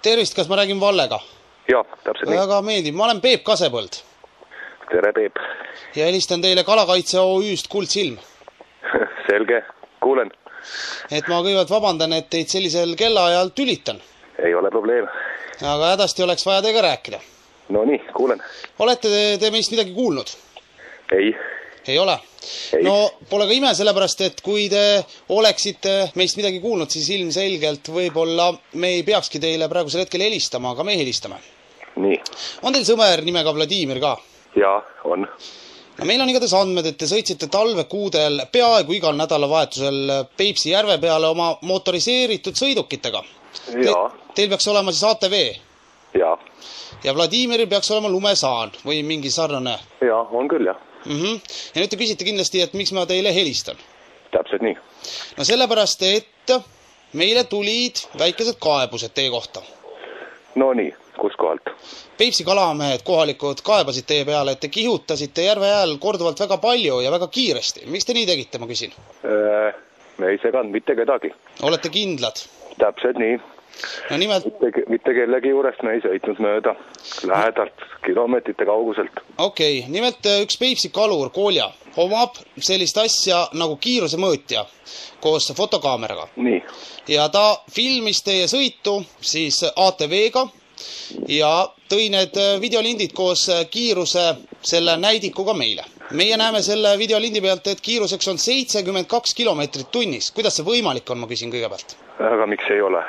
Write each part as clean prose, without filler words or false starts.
Tervist, kas ma räägin Vallega? Jah, täpselt nii. Väga meeldib, ma olen Peep Kasepõld. Tere, Peep. Ja helistan teile Kalakaitse OÜ-st Kuldsilm. Selge, kuulen. Et ma kõigepealt vabandan, et teid sellisel kellaajal tülitan. Ei ole probleem. Aga hädasti oleks vaja teiega rääkida. No nii, kuulen. Olete te meist midagi kuulnud? Ei. Ei ole? Ei. No pole ka ime sellepärast, et kui te oleksite meist midagi kuulnud, siis ilmselgelt võib-olla me ei peakski teile praegusel hetkel helistama, aga me helistame. Nii. On teil sõber nimega Vladimir ka? Jaa, on. No meil on igatahes andmed, et te sõitsite talvekuudel peaaegu igal nädalavahetusel Peipsi järve peale oma motoriseeritud sõidukitega. Jaa. Teil peaks olema siis ATV. Jaa. Ja Vladimiril peaks olema lumesaan või mingi sarnane. Jaa, on küll, jah. Ja nüüd te küsite kindlasti, et miks ma teile helistan. Täpselt nii. No sellepärast, et meile tulid väikesed kaebused teie kohta. No nii, kus kohalt? Peipsi kalamehed kohalikud kaebasid teie peale, et te kihutasite järve ajal korduvalt väga palju ja väga kiiresti. Miks te nii tegite, ma küsin? Me ei seganud mitte kedagi. Olete kindlad? Täpselt nii. No nimelt... Mitte kellegi juurest me ei sõitnud mööda. Lähedalt, kilomeetrite kauguselt. Okei, nimelt üks Peipsi kalur, Kolja, omab sellist asja nagu kiirusemõõtja koos fotokaameraga. Nii. Ja ta filmis teie sõitu siis ATV-ga ja tõi need videolindid koos kiiruse selle näidikuga meile. Meie näeme selle videolindi pealt, et kiiruseks on 72 kilomeetrit tunnis. Kuidas see võimalik on, ma küsin kõigepealt? Aga miks ei ole?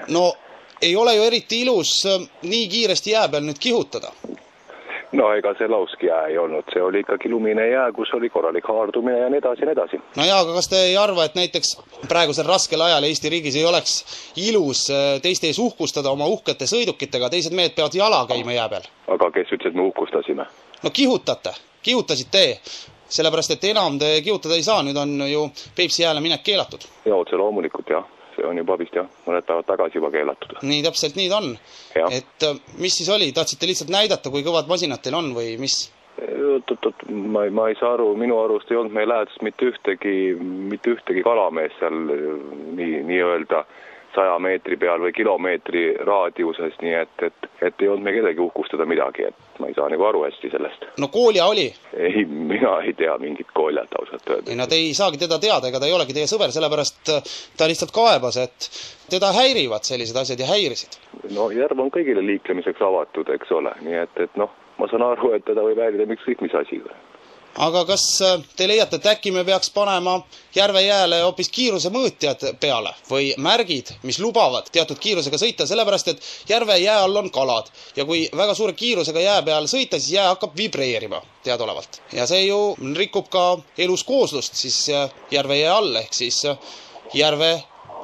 No ei ole ju eriti ilus nii kiiresti jää peal nüüd kihutada. No ega see lauski jää ei olnud. See oli ikkagi lumine jää, kus oli korralik haardumine ja nii edasi ja nii edasi. No jaa, aga kas te ei arva, et näiteks praegusel raskel ajal Eesti riigis ei oleks ilus teiste ees uhkustada oma uhkete sõidukitega, teised mehed peavad jala käima jää peal? Aga kes ütles, et me uhkustasime? No kihutasid te, sellepärast et enam te kihutada ei saa, nüüd on ju Peipsi jääle minek keelatud. Ja otse loomulikult, jah. See on juba vist, jah, mõned päevad tagasi juba keelatud. Nii täpselt nii ta on. Ja. Et mis siis oli? Tahtsite lihtsalt näidata, kui kõvad masinad teil on või mis? Ma ei saa aru, minu arust ei olnud meie lähedust mitte ühtegi kalamees seal nii öelda 100 meetri peal või kilomeetri raadiuses, nii et ei olnud me kedagi uhkustada midagi, et ma ei saa nagu aru hästi sellest. No Kolja oli? Ei, mina ei tea mingit Koljat ausalt öelda. Ei, no te ei saagi teda teada, ega ta ei olegi teie sõber, sellepärast ta lihtsalt kaebas, et teda häirivad sellised asjad ja häirisid. No järv on kõigile liiklemiseks avatud, eks ole, nii et noh, ma saan aru, et teda võib häirida ükskõik mis asi. Aga kas te leiate, et äkki me peaks panema järve jääle hoopis kiirusemõõtjad peale või märgid, mis lubavad teatud kiirusega sõita, sellepärast et järve jää all on kalad ja kui väga suure kiirusega jää peal sõita, siis jää hakkab vibreerima teadolevalt. Ja see ju rikub ka eluskooslust siis järve jää all ehk siis järve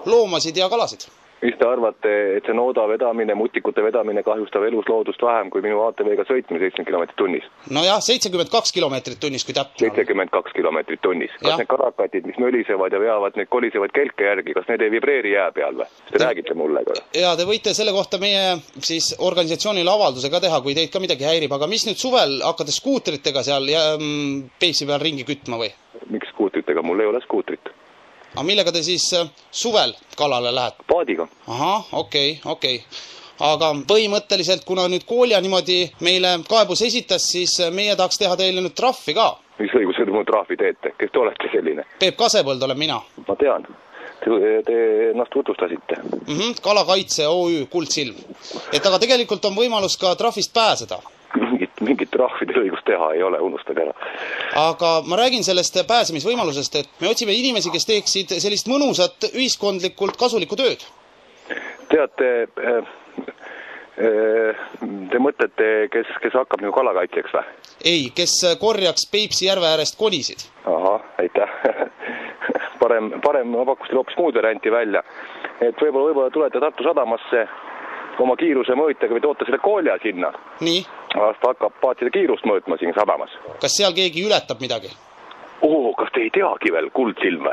loomasid ja kalasid. Mis te arvate, et see nooda vedamine, mutikute vedamine kahjustab elusloodust vähem kui minu ATV-ga sõitmine 70 kilomeetrit tunnis? No jah, 72 kilomeetrit tunnis, kui täpne. 72 kilomeetrit tunnis. Kas need karakatid, mis mölisevad ja veavad, need kolisevad kelke järgi, kas need ei vibreeri jää peal või? Te räägite mulle ka? Ja te võite selle kohta meie siis organisatsioonile avalduse ka teha, kui teid ka midagi häirib, aga mis nüüd suvel hakkate skuutritega seal Peipsi peal ringi kütma või? Miks skuutritega? Mul ei ole skuutrit. Aga millega te siis suvel kalale lähete? Paadiga. Ahah, okei. Aga põhimõtteliselt, kuna nüüd Kolja niimoodi meile kaebus esitas, siis meie tahaks teha teile nüüd trahvi ka. Mis õigused mu trahvi teete? Kes te olete selline? Peep Kasepõld olen mina. Ma tean. Te ennast tutvustasite. Kalakaitse OÜ Kuldsilm. Et aga tegelikult on võimalus ka trahvist pääseda. Mingit trahvide õigust teha ei ole, unustage ära. Aga ma räägin sellest pääsemisvõimalusest, et me otsime inimesi, kes teeksid sellist mõnusat ühiskondlikult kasulikku tööd. Teate, te mõtlete, kes hakkab nagu kalakaitsjaks või? Ei, kes korjaks Peipsi järve äärest konisid. Ahah, aitäh. Parem ma pakkus teile hoopis muud varianti välja. Et võib-olla tulete Tartu sadamasse oma kiiruse mõõtjaga või toote selle Kolja sinna. Nii? Ta hakkab paatide kiirust mõõtma siin sadamas. Kas seal keegi ületab midagi? Kas te ei teagi veel Kuldsilm?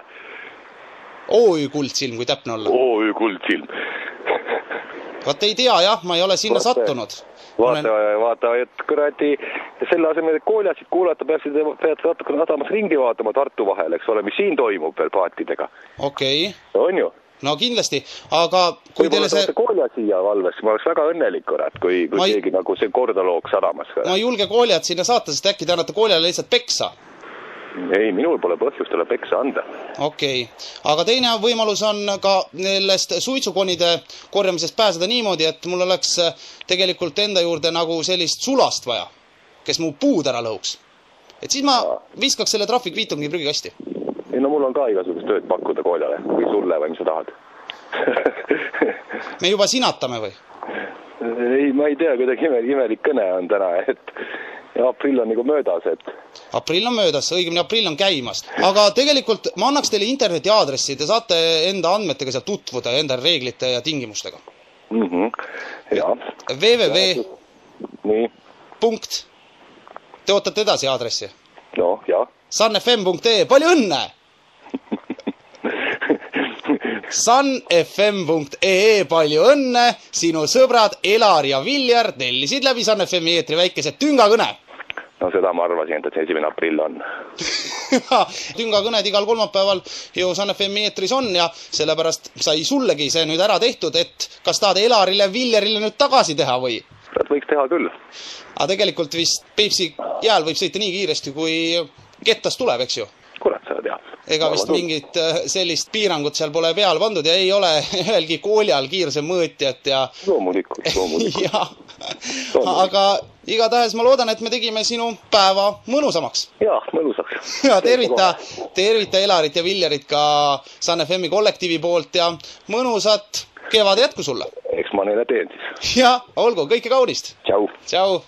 OÜ Kuldsilm, kui täpne olla. OÜ Kuldsilm. Vaat ei tea, jah, ma ei ole sinna sattunud. Vaata, et kõrati selle asemel, et Koljasid kuulata, peate natuke sadamas ringi vaatama Tartu vahel, eks ole, mis siin toimub veel paatidega. Okei. On ju? no kindlasti, aga kui teile see... Koolja siia valves, ma oleks väga õnnelik, kui keegi nagu see korda looks sadamas. Ma ei julge Kooljat sinna saata, sest äkki te annate Kooljale lihtsalt peksa. Ei, minul pole põhjust talle peksa anda. Okei. Aga teine võimalus on ka nendest suitsukonide korjamisest pääseda niimoodi, et mul oleks tegelikult enda juurde nagu sellist sulast vaja, kes mu puud ära lõhuks. Et siis ma viskaks selle trahvikviitungi prügikasti. Ei, no mul on ka igasugust tööd pakkuda Kooljale või sulle või mis sa tahad. Me juba sinatame või? Ei, ma ei tea, kuidagi imelik kõne on täna, et aprill on nagu möödas, et... Aprill on möödas, õigemini aprill on käimas. Aga tegelikult ma annaks teile interneti aadressi, te saate enda andmetega seal tutvuda, enda reeglite ja tingimustega. Ja. www. Nii. Punkt. Te ootate edasi aadressi? No, jah. sunfm.ee, palju õnne! sunfm.ee, palju õnne! Sinu sõbrad Elar ja Viljar tellisid läbi Sunfmi eetri väikesed tüngakõne. No seda ma arvasin, et 1. aprill on. Tüngakõned igal kolmapäeval ju Sunfmi eetris on ja sellepärast sai sullegi see nüüd ära tehtud, et kas tahad Elarile ja Viljarile nüüd tagasi teha või? Võiks teha küll. Aga tegelikult vist Peipsi jääl võib sõita nii kiiresti, kui kettas tuleb, eks ju? Kurat, sa tead. Ega vist mingit sellist piirangut seal pole peal pandud ja ei ole ühelgi Kooljal kiiruse mõõtjat ja... Loomulikult. Ja. Aga igatahes ma loodan, et me tegime sinu päeva mõnusamaks. Jah, mõnusaks. Ja tervita Elarit ja Viljarit ka Sunfmi kollektiivi poolt ja mõnusat kevade jätku sulle. Eks ma neile teen siis. Ja, olgu, kõike kaunist. Tšau. Tšau.